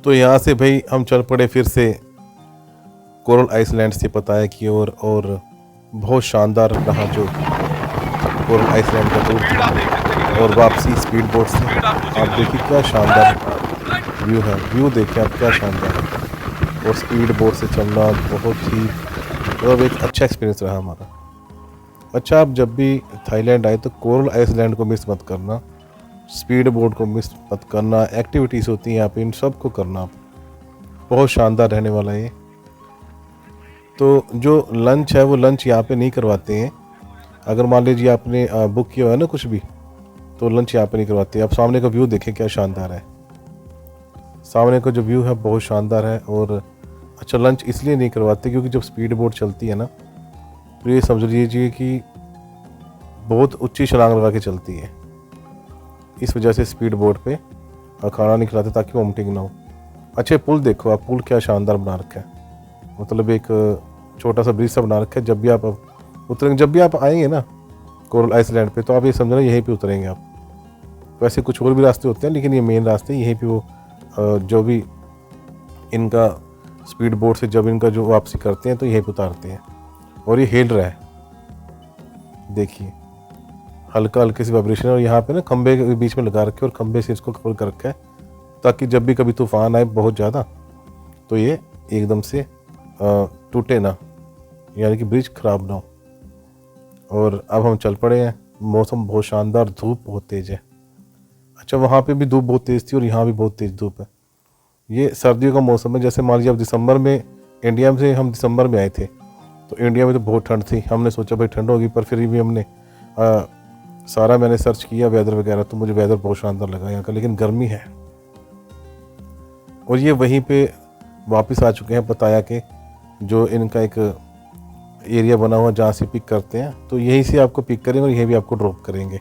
तो यहाँ से भाई हम चल पड़े फिर से कोरल आइसलैंड से पताया की और बहुत शानदार रहा जो कोरल आइसलैंड का टूर था। और वापसी स्पीड बोट से आप देखिए क्या शानदार व्यू है, व्यू देखिए आप क्या शानदार है। और स्पीड बोट से चलना बहुत ही मतलब एक अच्छा एक्सपीरियंस रहा हमारा। अच्छा, आप जब भी थाईलैंड आए तो कोरल आइसलैंड को मिस मत करना, स्पीड बोट को मिस मत करना। एक्टिविटीज़ होती हैं यहाँ पे, इन सब को करना आप, बहुत शानदार रहने वाला है ये। तो जो लंच है वो लंच यहाँ पे नहीं करवाते हैं। अगर मान लीजिए आपने बुक किया है ना कुछ भी, तो लंच यहाँ पे नहीं करवाते। आप सामने का व्यू देखें क्या शानदार है, सामने का जो व्यू है बहुत शानदार है। और अच्छा, लंच इसलिए नहीं करवाते क्योंकि जब स्पीड बोट चलती है ना, तो ये समझ लीजिए कि बहुत ऊंची छलांग लगा के चलती है, इस वजह से स्पीड बोट पे खाना नहीं खिलाते ताकि वोमिटिंग ना हो। अच्छे पुल देखो आप, पुल क्या शानदार बना रखा है, मतलब एक छोटा सा ब्रिज सा बना रखा है। जब भी आप उतरेंगे, जब भी आप आएंगे ना कोरल आइसलैंड पे, तो आप ये समझना यहीं पे उतरेंगे आप। वैसे कुछ और भी रास्ते होते हैं लेकिन ये मेन रास्ते यहीं पे वो जो भी इनका स्पीड बोट से जब इनका जो वापसी करते हैं तो यहीं पे उतारते हैं। और ये हिल रहा है, देखिए हल्का हल्के से वाइब्रेशन। और यहाँ पे ना खंबे के बीच में लगा रखे और खंबे से इसको कवर कर रखा है ताकि जब भी कभी तूफान आए बहुत ज़्यादा तो ये एकदम से टूटे ना, यानी कि ब्रिज ख़राब ना हो। और अब हम चल पड़े हैं, मौसम बहुत शानदार, धूप बहुत तेज़ है। अच्छा, वहाँ पे भी धूप बहुत तेज़ थी और यहाँ भी बहुत तेज़ धूप है। ये सर्दियों का मौसम है। जैसे मान लीजिए अब दिसंबर में, इंडिया में से हम दिसंबर में आए थे तो इंडिया में तो बहुत ठंड थी। हमने सोचा भाई ठंड होगी, पर फिर भी हमने सारा मैंने सर्च किया वेदर वगैरह, तो मुझे वेदर बहुत शानदार लगा यहाँ का, लेकिन गर्मी है। और ये वहीं पे वापस आ चुके हैं पताया के, जो इनका एक एरिया बना हुआ जहाँ से पिक करते हैं, तो यहीं से आपको पिक करेंगे और यहीं भी आपको ड्रॉप करेंगे।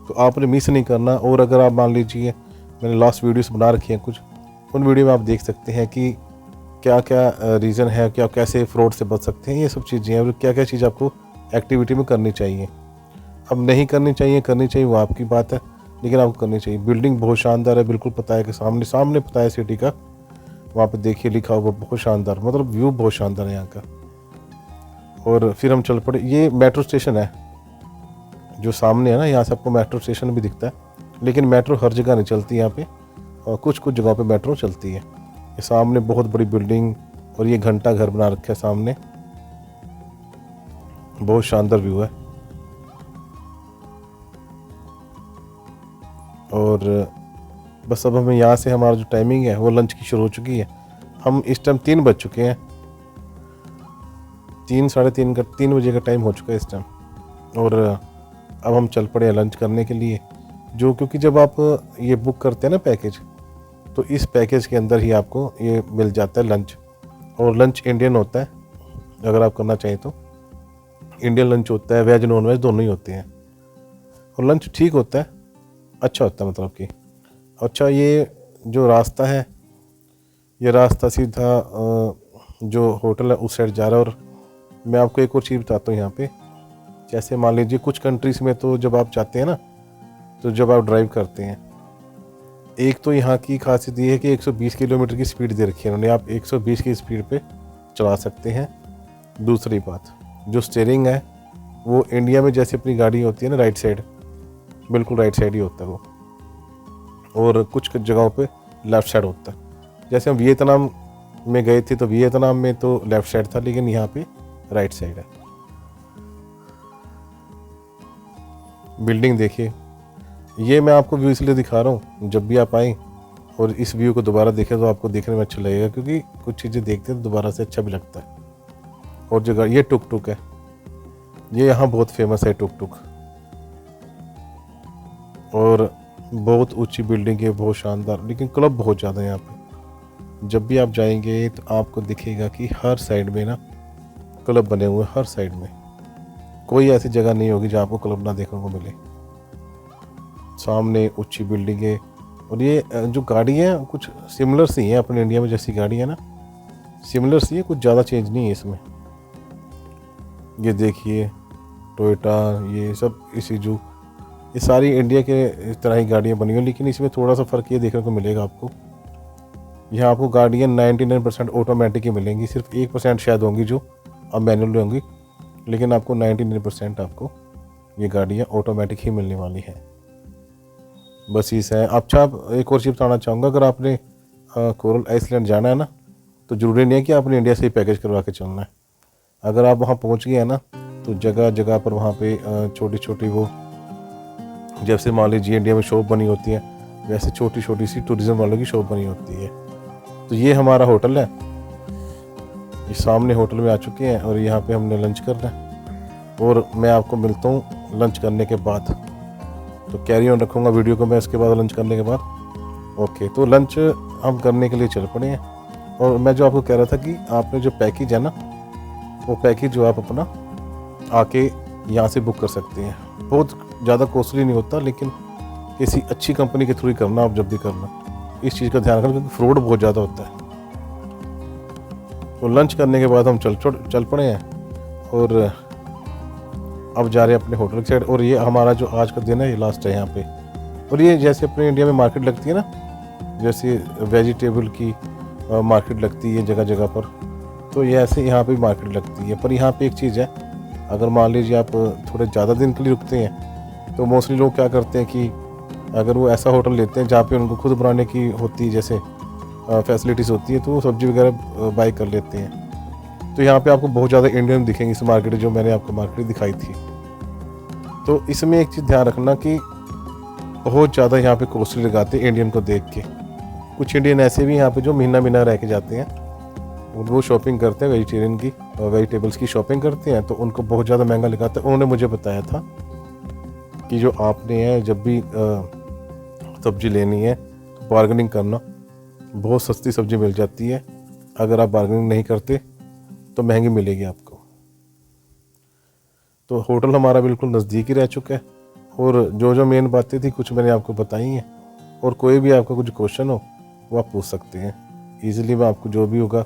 तो आपने मिस नहीं करना। और अगर आप मान लीजिए, मैंने लास्ट वीडियोस बना रखी हैं कुछ, उन वीडियो में आप देख सकते हैं कि क्या क्या रीज़न है, क्या कैसे फ्रॉड से बच सकते हैं, ये सब चीज़ें हैं। और क्या क्या चीज़ आपको एक्टिविटी में करनी चाहिए। अब नहीं करनी चाहिए, करनी चाहिए वो आपकी बात है, लेकिन आपको करनी चाहिए। बिल्डिंग बहुत शानदार है, बिल्कुल पताया के सामने, सामने पताया सिटी का, वहाँ पे देखिए लिखा हुआ, बहुत शानदार, मतलब व्यू बहुत शानदार है यहाँ का। और फिर हम चल पड़े, ये मेट्रो स्टेशन है जो सामने है ना, यहाँ से आपको मेट्रो स्टेशन भी दिखता है, लेकिन मेट्रो हर जगह नहीं चलती यहाँ पे, और कुछ कुछ जगहों पे मेट्रो चलती है। ये सामने बहुत बड़ी बिल्डिंग और ये घंटा घर बना रखा है सामने, बहुत शानदार व्यू है। और बस अब हमें यहाँ से, हमारा जो टाइमिंग है वो लंच की शुरू हो चुकी है। हम इस टाइम 3 बज चुके हैं, 3 बजे का टाइम हो चुका है इस टाइम। और अब हम चल पड़े हैं लंच करने के लिए, जो क्योंकि जब आप ये बुक करते हैं ना पैकेज, तो इस पैकेज के अंदर ही आपको ये मिल जाता है लंच। और लंच इंडियन होता है, अगर आप करना चाहें तो इंडियन लंच होता है, वेज नॉन वेज दोनों ही होते हैं। और लंच ठीक होता है, अच्छा होता है, मतलब कि अच्छा। ये जो रास्ता है, ये रास्ता सीधा जो होटल है उस साइड जा रहा है। और मैं आपको एक और चीज़ बताता हूँ यहाँ पे, जैसे मान लीजिए कुछ कंट्रीज़ में तो जब आप जाते हैं ना, तो जब आप ड्राइव करते हैं, एक तो यहाँ की खासियत ये है कि 120 किलोमीटर की स्पीड दे रखी है उन्होंने, आप 120 की स्पीड पे चला सकते हैं। दूसरी बात, जो स्टीयरिंग है वो इंडिया में जैसे अपनी गाड़ी होती है ना राइट साइड, बिल्कुल राइट साइड ही होता है वो, और कुछ जगहों पे लेफ़्ट साइड होता है। जैसे हम वियतनाम में गए थे तो वियतनाम में तो लेफ़्ट साइड था, लेकिन यहाँ पे राइट साइड है। बिल्डिंग देखिए, ये मैं आपको व्यू इसलिए दिखा रहा हूँ, जब भी आप आएँ और इस व्यू को दोबारा देखें तो आपको देखने में अच्छा लगेगा, क्योंकि कुछ चीज़ें देखते हैं तो दोबारा से अच्छा भी लगता है। और जगह ये टुक टुक है, ये यहाँ बहुत फेमस है टुक टुक। और बहुत ऊंची बिल्डिंग है, बहुत शानदार, लेकिन क्लब बहुत ज़्यादा है यहाँ पे। जब भी आप जाएंगे तो आपको दिखेगा कि हर साइड में ना क्लब बने हुए हैं, हर साइड में। कोई ऐसी जगह नहीं होगी जहाँ आपको क्लब ना देखने को मिले। सामने ऊंची बिल्डिंगें, और ये जो गाड़ी है कुछ सिमिलर सी है अपने इंडिया में जैसी गाड़ी है ना, सिमिलर सी है, कुछ ज़्यादा चेंज नहीं है इसमें। ये देखिए टोयोटा, ये सब इसूज़ू, ये सारी इंडिया के इस तरह ही गाड़ियाँ बनी हुई, लेकिन इसमें थोड़ा सा फ़र्क ये देखने को मिलेगा आपको यहाँ आपको गाड़ियाँ 99% ऑटोमेटिक ही मिलेंगी, सिर्फ 1% शायद होंगी जो अब मैनुअल होंगी, लेकिन आपको 99% आपको ये गाड़ियाँ ऑटोमेटिक ही मिलने वाली हैं। बस इस है। अच्छा, आप एक और चीज़ बताना चाहूँगा, अगर आपने कोरल आइसलैंड जाना है ना, तो ज़रूरी नहीं है कि आपने इंडिया से ही पैकेज करवा के चलना है। अगर आप वहाँ पहुँच गए हैं ना, तो जगह जगह पर वहाँ पे छोटी छोटी वो, जैसे मान लीजिए इंडिया में शॉप बनी होती है, वैसे छोटी छोटी सी टूरिज़्म वालों की शॉप बनी होती है। तो ये हमारा होटल है, ये सामने होटल में आ चुके हैं और यहाँ पे हमने लंच करना है और मैं आपको मिलता हूँ लंच करने के बाद। तो कैरी ऑन रखूँगा वीडियो को मैं इसके बाद लंच करने के बाद। ओके, तो लंच हम करने के लिए चल पड़े हैं। और मैं जो आपको कह रहा था कि आपने जो पैकेज है ना, वो पैकेज जो आप अपना आके यहाँ से बुक कर सकते हैं। बहुत ज़्यादा कॉस्टली नहीं होता, लेकिन किसी अच्छी कंपनी के थ्रू ही करना आप जब भी करना, इस चीज़ का ध्यान रखना, क्योंकि फ्रॉड बहुत ज़्यादा होता है। तो लंच करने के बाद हम चल पड़े हैं और अब जा रहे हैं अपने होटल की साइड। और ये हमारा जो आज का दिन है, ये लास्ट है यहाँ पे। और ये जैसे अपने इंडिया में मार्केट लगती है ना, जैसे वेजिटेबल की मार्केट लगती है जगह जगह पर, तो ये ऐसे यहाँ पे मार्केट लगती है। पर यहाँ पे एक चीज़ है, अगर मान लीजिए आप थोड़े ज़्यादा दिन के लिए रुकते हैं, तो मोस्टली लोग क्या करते हैं कि अगर वो ऐसा होटल लेते हैं जहाँ पे उनको खुद बनाने की होती है, जैसे फैसिलिटीज़ होती है, तो वो सब्ज़ी वगैरह बाई कर लेते हैं। तो यहाँ पे आपको बहुत ज़्यादा इंडियन दिखेंगे इस मार्केट, जो मैंने आपको मार्केट दिखाई थी। तो इसमें एक चीज़ ध्यान रखना कि बहुत ज़्यादा यहाँ पे कॉस्टली लगाते हैं इंडियन को देख के। कुछ इंडियन ऐसे भी यहाँ पे जो महीना महीना रह के जाते हैं, वो शॉपिंग करते हैं वेजिटेरियन की, वेजिटेबल्स की शॉपिंग करते हैं, तो उनको बहुत ज़्यादा महंगा लगाते हैं। उन्होंने मुझे बताया था कि जो आपने है जब भी सब्ज़ी लेनी है तो बार्गेनिंग करना, बहुत सस्ती सब्ज़ी मिल जाती है। अगर आप बार्गेनिंग नहीं करते तो महंगी मिलेगी आपको। तो होटल हमारा बिल्कुल नज़दीक ही रह चुका है और जो जो मेन बातें थी कुछ मैंने आपको बताई हैं। और कोई भी आपका कुछ क्वेश्चन हो वो आप पूछ सकते हैं ईज़िली। मैं आपको जो भी होगा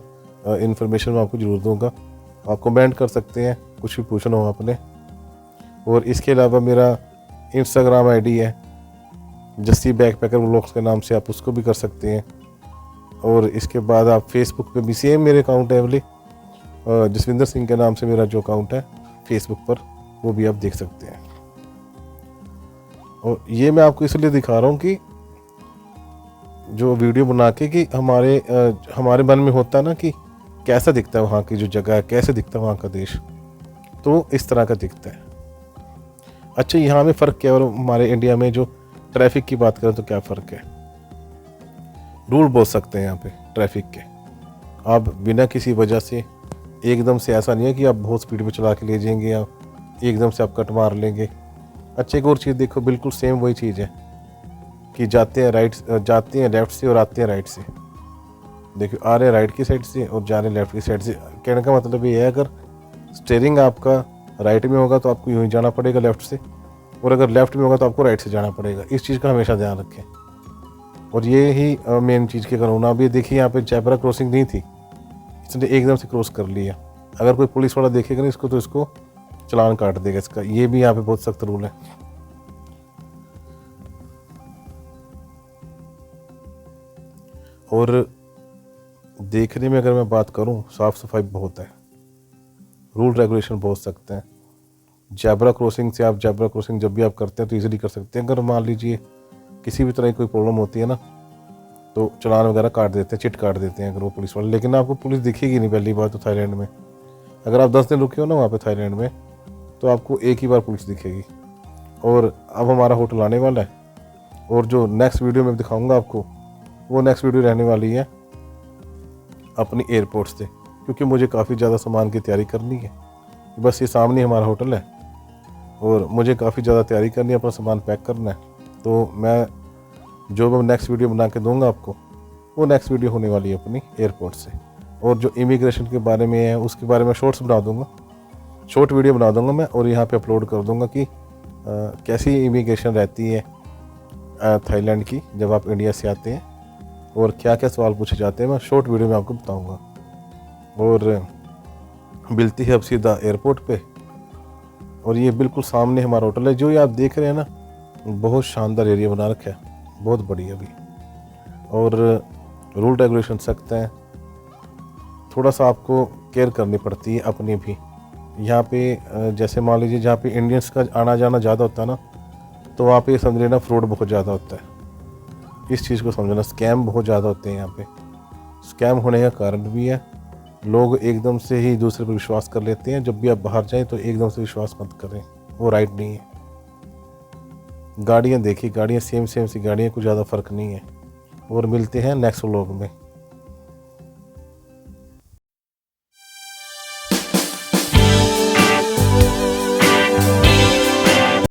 इन्फॉर्मेशन मैं आपको ज़रूर दूंगा। आप कमेंट कर सकते हैं कुछ भी पूछना हो आपने। और इसके अलावा मेरा इंस्टाग्राम आईडी है जस्सी बैकपैकर व्लॉग्स के नाम से, आप उसको भी कर सकते हैं। और इसके बाद आप फेसबुक पे भी सेम मेरे अकाउंट है वाले, जसविंदर सिंह के नाम से मेरा जो अकाउंट है फेसबुक पर, वो भी आप देख सकते हैं। और ये मैं आपको इसलिए दिखा रहा हूँ कि जो वीडियो बना के कि हमारे मन में होता है ना कि कैसा दिखता है वहाँ की जो जगह है, कैसे दिखता है वहाँ का देश, तो इस तरह का दिखता है। अच्छा, यहाँ में फ़र्क क्या है और हमारे इंडिया में जो ट्रैफिक की बात करें तो क्या फ़र्क है? रूल बोल सकते हैं यहाँ पे ट्रैफिक के। आप बिना किसी वजह से एकदम से, ऐसा नहीं है कि आप बहुत स्पीड में चला के ले जाएंगे या एकदम से आप कट मार लेंगे। अच्छा, एक और चीज़ देखो, बिल्कुल सेम वही चीज़ है कि जाते हैं लेफ़्ट से और आते हैं राइट से। देखिए, आ रहे हैं राइट की साइड से और जा रहे हैं लेफ़्ट की साइड से। कहने का मतलब ये है, अगर स्टीयरिंग आपका राइट में होगा तो आपको यूँ ही जाना पड़ेगा लेफ़्ट से, और अगर लेफ़्ट में होगा तो आपको राइट से जाना पड़ेगा। इस चीज़ का हमेशा ध्यान रखें। और ये ही मेन चीज़ की अगर होना, अभी देखिए यहाँ पे ज़ेब्रा क्रॉसिंग नहीं थी, इसने एकदम से क्रॉस कर लिया। अगर कोई पुलिस वाला देखेगा ना इसको, तो इसको चालान काट देगा इसका। ये भी यहाँ पे बहुत सख्त रूल है। और देखने में अगर मैं बात करूँ, साफ़ सफाई बहुत है, रूल रेगुलेशन बहुत सख्त हैं। ज़ेब्रा क्रॉसिंग से आप ज़ेब्रा क्रॉसिंग जब भी आप करते हैं तो इजीली कर सकते हैं। अगर मान लीजिए किसी भी तरह की कोई प्रॉब्लम होती है ना, तो चालान वगैरह काट देते हैं, चिट काट देते हैं अगर वो पुलिस वाले। लेकिन आपको पुलिस दिखेगी नहीं पहली बात तो थाईलैंड में। अगर आप 10 दिन रुके हो ना वहाँ पे थाईलैंड में, तो आपको एक ही बार पुलिस दिखेगी। और अब हमारा होटल आने वाला है, और जो नेक्स्ट वीडियो में दिखाऊंगा आपको, वो नेक्स्ट वीडियो रहने वाली है अपनी एयरपोर्ट से, क्योंकि मुझे काफ़ी ज़्यादा सामान की तैयारी करनी है। बस ये सामने हमारा होटल है और मुझे काफ़ी ज़्यादा तैयारी करनी है, अपना सामान पैक करना है। तो मैं जो मैं नेक्स्ट वीडियो बना के दूंगा आपको, वो नेक्स्ट वीडियो होने वाली है अपनी एयरपोर्ट से। और जो इमिग्रेशन के बारे में है उसके बारे में शॉर्ट्स बना दूंगा, शॉर्ट वीडियो बना दूंगा मैं, और यहाँ पे अपलोड कर दूंगा कि कैसी इमिग्रेशन रहती है थाईलैंड की जब आप इंडिया से आते हैं, और क्या क्या सवाल पूछे जाते हैं, मैं शॉर्ट वीडियो में आपको बताऊँगा। और मिलती है अब सीधा एयरपोर्ट पे। और ये बिल्कुल सामने हमारा होटल है। जो ये आप देख रहे हैं ना, बहुत शानदार एरिया बना रखा है, बहुत बढ़िया भी। और रूल रेगुलेशन सख्त हैं, थोड़ा सा आपको केयर करनी पड़ती है अपनी भी। यहाँ पे जैसे मान लीजिए जहाँ पे इंडियंस का आना जाना ज़्यादा होता है ना, तो वहाँ पे समझ लेना फ्रॉड बहुत ज़्यादा होता है। इस चीज़ को समझना, स्कैम बहुत ज़्यादा होते हैं यहाँ पे। स्कैम होने का कारण भी है, लोग एकदम से ही दूसरे पर विश्वास कर लेते हैं। जब भी आप बाहर जाएं तो एकदम से विश्वास मत करें, वो राइट नहीं है। गाड़ियाँ देखिए, गाड़ियाँ सेम सी गाड़ियाँ, कुछ ज़्यादा फ़र्क नहीं है। और मिलते हैं नेक्स्ट व्लॉग में।